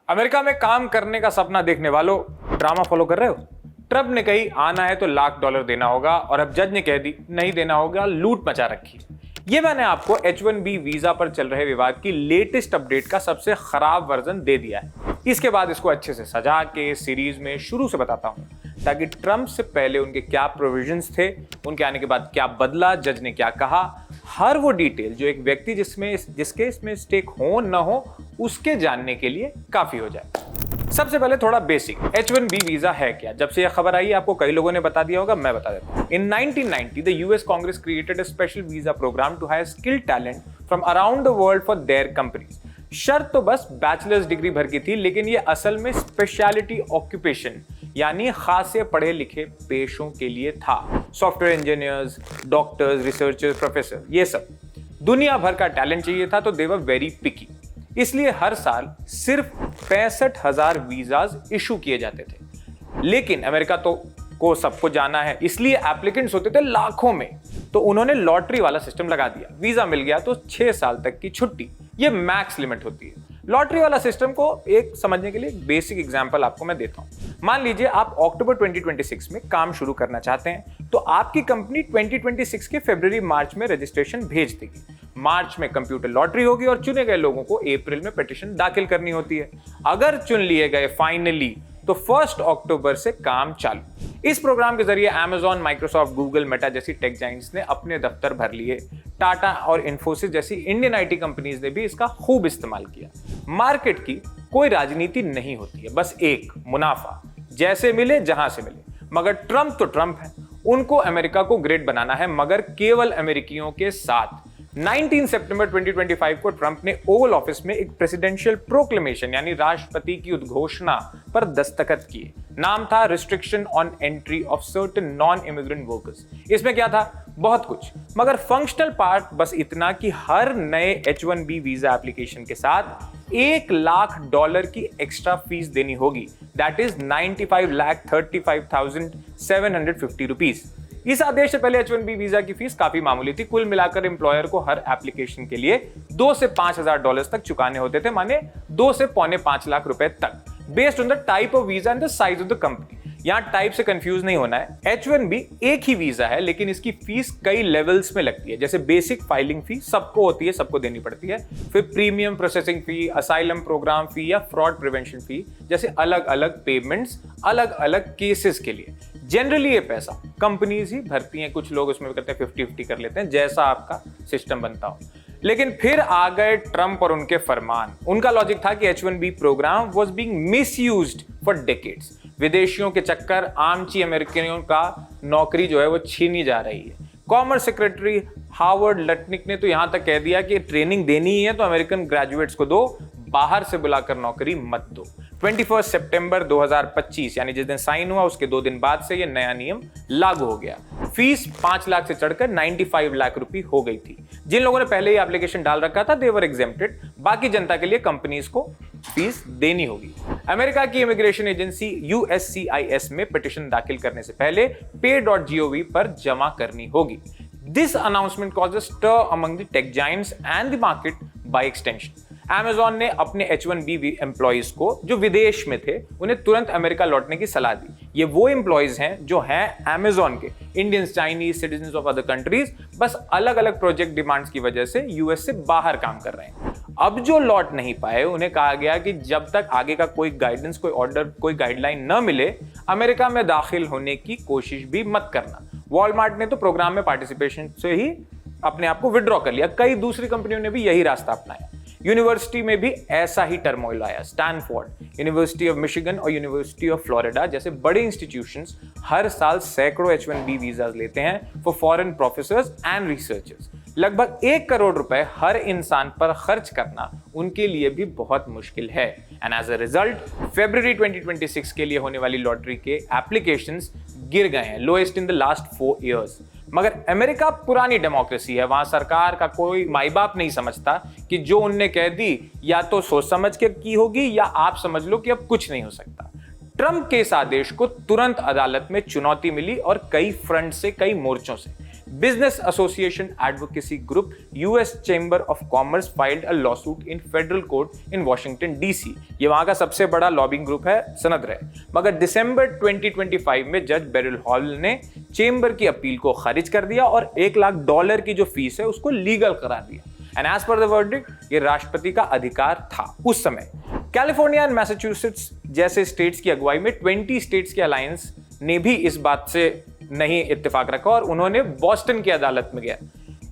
America में काम करने का सपना देखने वालों, ड्रामा फॉलो कर रहे हो? ट्रंप ने कही आना है तो $1,00,000 देना होगा और अब जज ने कह दी नहीं देना होगा, लूट मचा रखी। ये मैंने आपको H-1B वीजा पर चल रहे विवाद की लेटेस्ट अपडेट का सबसे खराब वर्जन दे दिया है। इसके बाद इसको अच्छे से सजा के सीरीज में शुरू से बताता हूं ताकि ट्रंप से पहले उनके क्या प्रोविजंस थे, उनके आने के बाद क्या बदला, जज ने क्या कहा, हर वो डिटेल जो एक व्यक्ति जिसके इसमें स्टेक हो न हो उसके जानने के लिए काफी हो जाए। सबसे पहले थोड़ा बेसिक, H-1B वीजा है क्या? जब से यह खबर आई आपको कई लोगों ने बता दिया होगा, मैं बता देता हूं। In 1990 the US Congress created a special visa programme to hire skilled talent from around the world for their companies. शर्त तो बस बैचलर्स डिग्री भर की थी, लेकिन ये असल में स्पेशलिटी ऑक्यूपेशन यानी खासे पढ़े लिखे पेशों के लिए था। Software engineers, doctors, researchers, professor, ये सब दुनिया भर का टैलेंट चाहिए था, तो दे वर वेरी पिकी। इसलिए हर साल सिर्फ 65,000 वीजाज इशू किए जाते थे। लेकिन अमेरिका को सबको जाना है, इसलिए एप्लीकेंट्स होते थे लाखों में, तो उन्होंने लॉटरी वाला सिस्टम लगा दिया। वीजा मिल गया तो 6 साल तक की छुट्टी, ये मैक्स लिमिट होती है। लॉटरी वाला सिस्टम को एक समझने के लिए एक बेसिक एग्जांपल आपको मैं देता हूं। मान लीजिए आप अक्टूबर 2026 में काम शुरू करना चाहते हैं, तो आपकी कंपनी 2026 के फरवरी मार्च में रजिस्ट्रेशन भेज देगी। मार्च में कंप्यूटर लॉटरी होगी और चुने गए लोगों को अप्रैल में पिटीशन दाखिल करनी होती है। अगर चुन लिए गए फाइनली तो 1 अक्टूबर से काम चालू। इस प्रोग्राम के जरिए Amazon, माइक्रोसॉफ्ट, गूगल, मेटा जैसी टेक जाइंट्स ने अपने दफ्तर भर लिए। टाटा और इन्फोसिस जैसी इंडियन आईटी कंपनीज ने भी इसका खूब इस्तेमाल किया। मार्केट की कोई राजनीति नहीं होती है, बस एक मुनाफा, जैसे मिले जहां से मिले। मगर ट्रंप तो ट्रंप है, उनको अमेरिका को ग्रेट बनाना है, मगर केवल अमेरिकियों के साथ। 19 सितंबर 2025 को ट्रंप ने ओवल ऑफिस में एक प्रेसिडेंशियल प्रोक्लेमेशन यानी राष्ट्रपति की उद्घोषणा पर दस्तखत किए। नाम था restriction on entry of certain non immigrant workers. इसमें क्या था? बहुत कुछ, मगर फंक्शनल पार्ट बस इतना कि हर नए H-1B वीजा एप्लीकेशन के साथ $1,00,000 की एक्स्ट्रा फीस देनी होगी। That is 95,35,750 rupees. इस आदेश से पहले H-1B वीजा की फीस काफी मामूली थी। कुल मिलाकर एम्प्लॉयर को हर एप्लीकेशन के लिए $2,000 से $5,000 तक चुकाने होते थे, माने 2 से पौने 5 लाख रुपए तक, based on the type of visa and the size of the company. यहां टाइप से कंफ्यूज नहीं होना है। H-1B एक ही वीजा है, लेकिन इसकी फीस कई लेवल्स में लगती है। जैसे बेसिक फाइलिंग फी सबको होती है, सबको देनी पड़ती है। फिर premium processing fee, asylum program fee या फ्रॉड प्रिवेंशन फी जैसे अलग अलग पेमेंट्स अलग अलग केसेस के लिए। जनरली ये पैसा कंपनीज ही भरती हैं, कुछ लोग उसमें करते हैं 50-50 कर लेते हैं, जैसा आपका सिस्टम बनता हो। लेकिन फिर आ गए ट्रंप और उनके फरमान। उनका लॉजिक था कि H-1B programme was being misused for decades. विदेशियों के चक्कर आमची अमेरिकियों का नौकरी जो है वो छीनी जा रही है। कॉमर्स सेक्रेटरी हावर्ड लटनिक ने तो यहां तक कह दिया कि ट्रेनिंग देनी ही है तो अमेरिकन ग्रेजुएट्स को दो, बाहर से बुलाकर नौकरी मत दो। 21 सितंबर 2025 यानी जिस दिन साइन हुआ उसके 2 दिन बाद से यह नया नियम लागू हो गया। फीस 5 लाख से चढ़कर 95 लाख रुपए हो गई थी। जिन लोगों ने पहले ही एप्लीकेशन डाल रखा था देवर एग्जेम्प्टेड, बाकी जनता के लिए कंपनीज को फीस देनी होगी। अमेरिका की इमिग्रेशन एजेंसी USCIS में पिटीशन दाखिल करने से पहले pay.gov पर जमा करनी होगी। This announcement caused a stir among the tech giants and the market by extension. Amazon ने अपने H-1B एम्प्लॉइज को जो विदेश में थे उन्हें तुरंत अमेरिका लौटने की सलाह दी। ये वो एम्प्लॉइज हैं जो हैं Amazon के, Indians, Chinese, citizens of other countries, बस अलग अलग प्रोजेक्ट डिमांड्स की वजह से यूएस से बाहर काम कर रहे हैं। अब जो लौट नहीं पाए उन्हें कहा गया कि जब तक आगे का कोई गाइडेंस, कोई ऑर्डर, कोई गाइडलाइन न मिले, अमेरिका में दाखिल होने की कोशिश भी मत करना। वॉलमार्ट ने तो प्रोग्राम में पार्टिसिपेशन से ही अपने आप को विड्रॉ कर लिया। कई दूसरी कंपनियों ने भी यही रास्ता अपनाया। यूनिवर्सिटी में भी ऐसा ही टर्मोइल आया। स्टैनफोर्ड, यूनिवर्सिटी ऑफ मिशिगन और यूनिवर्सिटी ऑफ फ्लोरिडा जैसे बड़े इंस्टीट्यूशंस हर साल सैकड़ों H-1B वीजाज लेते हैं for foreign professors and researchers. लगभग 1 करोड़ रुपए हर इंसान पर खर्च करना उनके लिए भी बहुत मुश्किल है। एंड एज अ रिजल्ट फरवरी 2026 के लिए होने वाली लॉटरी के एप्लीकेशंस गिर गए हैं, lowest in the last 4 years. मगर अमेरिका पुरानी डेमोक्रेसी है, वहां सरकार का कोई माई बाप नहीं समझता कि जो उनने कह दी या तो सोच समझ के की होगी या आप समझ लो कि अब कुछ नहीं हो सकता। ट्रंप के इस आदेश को तुरंत अदालत में चुनौती मिली और कई फ्रंट से, कई मोर्चों से। Business Association Advocacy Group, US Chamber of Commerce filed a lawsuit in federal court in Washington DC. ये वहां का सबसे बड़ा लॉबिंग ग्रुप है, सनद रहे। मगर दिसंबर 2025 में जज बेरिल हॉल ने चेंबर की अपील को खारिज कर दिया और $1 लाख की जो फीस है उसको लीगल करार दिया। And as per the verdict ये राष्ट्रपति का अधिकार था उस समय। कैलिफोर्निया एंड मैसाचुसेट्स जैसे स्टेट्स की अगुवाई में 20 स्टेट्स के अलायंस ने भी इस बात से नहीं इत्तेफाक रखा और उन्होंने बॉस्टन की अदालत में गया।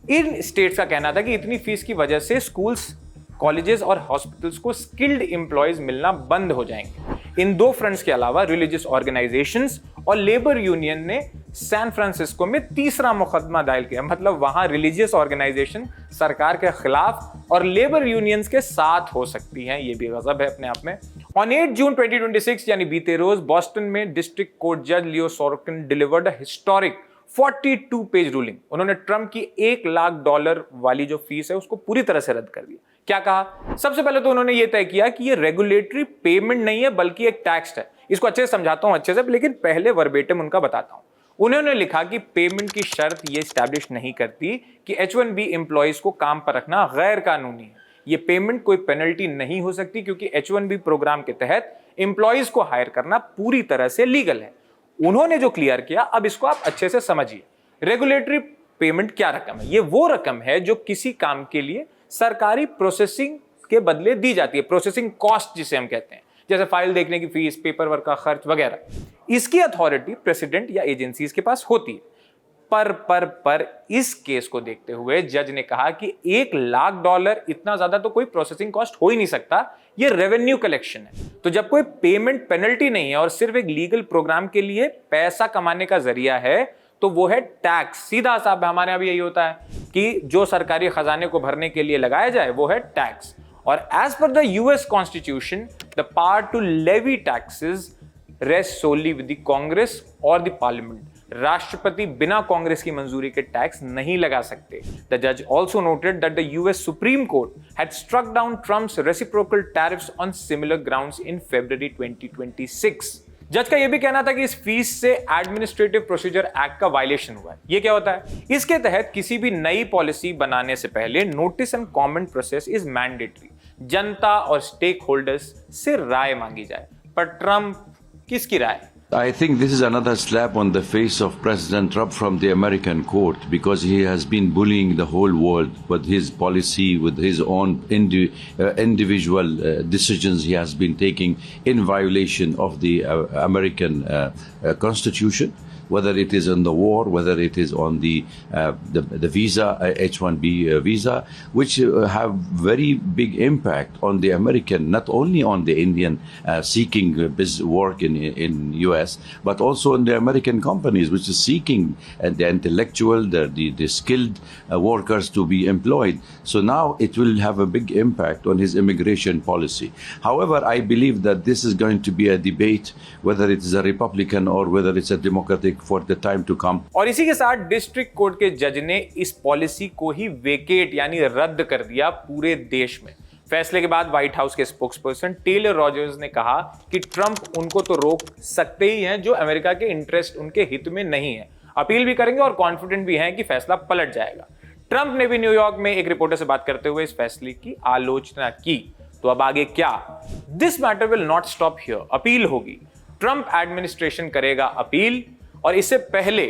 इन स्टेट्स का कहना था कि इतनी फीस की वजह से स्कूल्स, कॉलेजेस और हॉस्पिटल्स को स्किल्ड एम्प्लॉयज मिलना बंद हो जाएंगे। इन दो फ्रंट्स के अलावा रिलीजियस ऑर्गेनाइजेशंस और लेबर यूनियन ने सैन फ्रांसिस्को में तीसरा मुकदमा दायर किया। मतलब वहां रिलीजियस ऑर्गेनाइजेशन सरकार के खिलाफ और लेबर यूनियंस के साथ हो सकती हैं, ये भी गजब है अपने आप में। ऑन 8 जून 2026 यानी बीते रोज बॉस्टन में डिस्ट्रिक्ट कोर्ट जज Leo Sorkin delivered a historic 42 page ruling. उन्होंने ट्रंप की $1 लाख वाली जो फीस है उसको पूरी तरह से रद्द कर दिया। क्या कहा? सबसे पहले तो उन्होंने ये तय किया कि ये रेगुलेटरी पेमेंट नहीं है बल्कि एक टैक्स है। इसको अच्छे से समझाता हूं अच्छे से, लेकिन पहले वर्बेटिम उनका बताता हूं। उन्होंने लिखा कि पेमेंट की शर्त ये स्टैब्लिश नहीं करती कि H1B एम्प्लॉइज को काम पर रखना गैर कानूनी है। ये पेमेंट कोई पेनल्टी नहीं हो सकती क्योंकि H1B प्रोग्राम के तहत एम्प्लॉइज को हायर करना पूरी तरह से लीगल है। उन्होंने जो क्लियर किया, अब इसको आप अच्छे से समझिए। रेगुलेटरी पेमेंट क्या रकम है? ये वो रकम है जो किसी काम के लिए सरकारी प्रोसेसिंग के बदले दी जाती है, प्रोसेसिंग कॉस्ट जिसे हम कहते हैं, जैसे फाइल देखने की फीस, पेपर वर्क का खर्च वगैरह। इसकी अथॉरिटी प्रेसिडेंट या एजेंसीज के पास होती है। पर इस केस को देखते हुए जज ने कहा कि $1 लाख इतना ज्यादा तो कोई प्रोसेसिंग कॉस्ट हो ही नहीं सकता, ये रेवेन्यू कलेक्शन है। तो जब कोई पेमेंट पेनल्टी नहीं है और सिर्फ एक लीगल प्रोग्राम के लिए पैसा कमाने का जरिया है, तो वो है टैक्स। सीधा साफ हमारे यहां भी यही होता है कि जो सरकारी खजाने को भरने के लिए लगाया जाए वो है टैक्स। और as per the US Constitution the power to levy taxes rest solely with the Congress और द पार्लियामेंट। राष्ट्रपति बिना कांग्रेस की मंजूरी के टैक्स नहीं लगा सकते। द जज also noted that the US supreme court had struck down Trump's reciprocal tariffs on similar grounds in February 2026। जज का यह भी कहना था कि इस फीस से एडमिनिस्ट्रेटिव प्रोसीजर एक्ट का वायलेशन हुआ है। यह क्या होता है? इसके तहत किसी भी नई पॉलिसी बनाने से पहले notice and comment process is mandatory. जनता और स्टेक होल्डर्स से राय मांगी जाए। पर ट्रंप किसकी राय? I think this is another slap on the face of President Trump from the American court, because he has been bullying the whole world with his policy, with his own individual decisions he has been taking in violation of the American Constitution. Whether it is on the war, whether it is on the visa, H1B visa, which have very big impact on the American, not only on the Indian seeking work in US, but also on the American companies, which is seeking the intellectual, the skilled workers to be employed. So now it will have a big impact on his immigration policy. However, I believe that this is going to be a debate, whether it is a Republican or whether it's a Democratic, for the time to come. और इसी के साथ district court के जज ने इस policy को ही vacate यानी रद्द कर दिया पूरे देश में। फैसले के बाद व्हाइट हाउस के स्पोक्सपर्सन टेलर रॉजर्स ने कहा कि ट्रंप उनको तो रोक सकते ही हैं जो अमेरिका के इंटरेस्ट उनके हित में नहीं है। अपील भी करेंगे और कॉन्फिडेंट भी हैं कि फैसला पलट जाएगा। ट्रंप ने भी न्यूयॉर्क में एक रिपोर्टर से बात करते हुए इस फैसले की आलोचना की। तो अब आगे क्या? This matter will not stop here. Appeal होगी, ट्रंप एडमिनिस्ट्रेशन करेगा अपील। और इससे पहले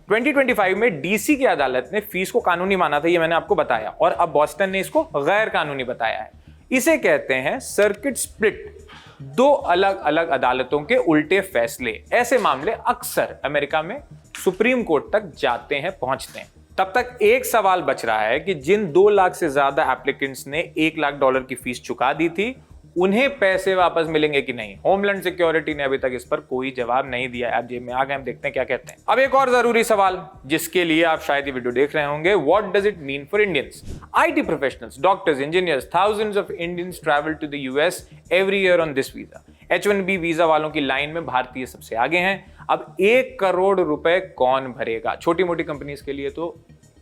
2025 में डीसी की अदालत ने फीस को कानूनी माना था, ये मैंने आपको बताया, और अब बॉस्टन ने इसको गैर कानूनी बताया है। इसे कहते हैं सर्किट स्प्लिट। दो अलग अलग अदालतों के उल्टे फैसले। ऐसे मामले अक्सर अमेरिका में सुप्रीम कोर्ट तक जाते हैं, पहुंचते हैं। तब तक एक सवाल बच रहा है कि जिन 2 लाख से ज्यादा एप्लीकेंट्स ने $1 लाख की फीस चुका दी थी, उन्हें पैसे वापस मिलेंगे कि नहीं। होमलैंड सिक्योरिटी ने अभी तक इस पर कोई जवाब नहीं दिया है। आप जेब में आ गए, हम देखते हैं क्या कहते हैं। अब एक और जरूरी सवाल जिसके लिए आप शायद ये वीडियो देख रहे होंगे, what does it mean for Indians? IT professionals, doctors, engineers, thousands of Indians travel to the US every year on this visa. H1B visa वालों की लाइन में भारतीय सबसे आगे हैं। अब 1 करोड़ रुपए कौन भरेगा? छोटी मोटी कंपनीज के लिए तो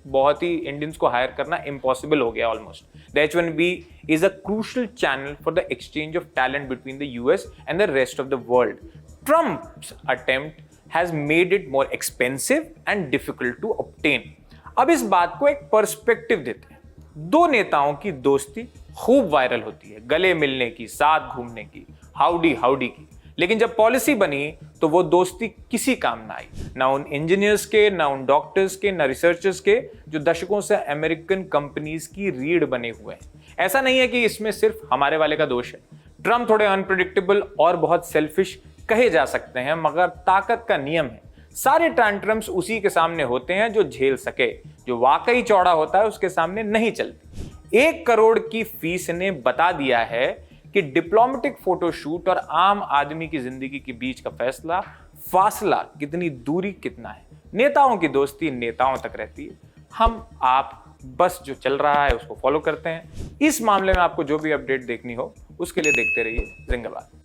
बहुत ही इंडियंस को हायर करना इम्पॉसिबल हो गया almost. The H1B is a crucial channel for the exchange of talent between the US and the rest of the world. Trump's attempt has made it more expensive and difficult to obtain. अब इस बात को एक perspective देते हैं। दो नेताओं की दोस्ती खूब वायरल होती है, गले मिलने की, साथ घूमने की, हाउडी हाउडी की, लेकिन जब पॉलिसी बनी तो वो दोस्ती किसी काम ना आई। ना उन इंजीनियर्स के, ना उन डॉक्टर्स के, ना रिसर्चर्स के जो दशकों से अमेरिकन कंपनीज की रीढ़ बने हुए हैं। ऐसा नहीं है कि इसमें सिर्फ हमारे वाले का दोष है। ट्रम्प थोड़े अनप्रेडिक्टेबल और बहुत सेल्फिश कहे जा सकते हैं, मगर ताकत का नियम है, सारे टैंट्रम्स उसी के सामने होते हैं जो झेल सके। जो वाकई चौड़ा होता है उसके सामने नहीं चलती। 1 करोड़ की फीस ने बता दिया है कि डिप्लोमेटिक फोटोशूट और आम आदमी की जिंदगी के बीच का फासला कितनी दूरी कितना है। नेताओं की दोस्ती नेताओं तक रहती है, हम आप बस जो चल रहा है उसको फॉलो करते हैं। इस मामले में आपको जो भी अपडेट देखनी हो उसके लिए देखते रहिए जिंदाबाद।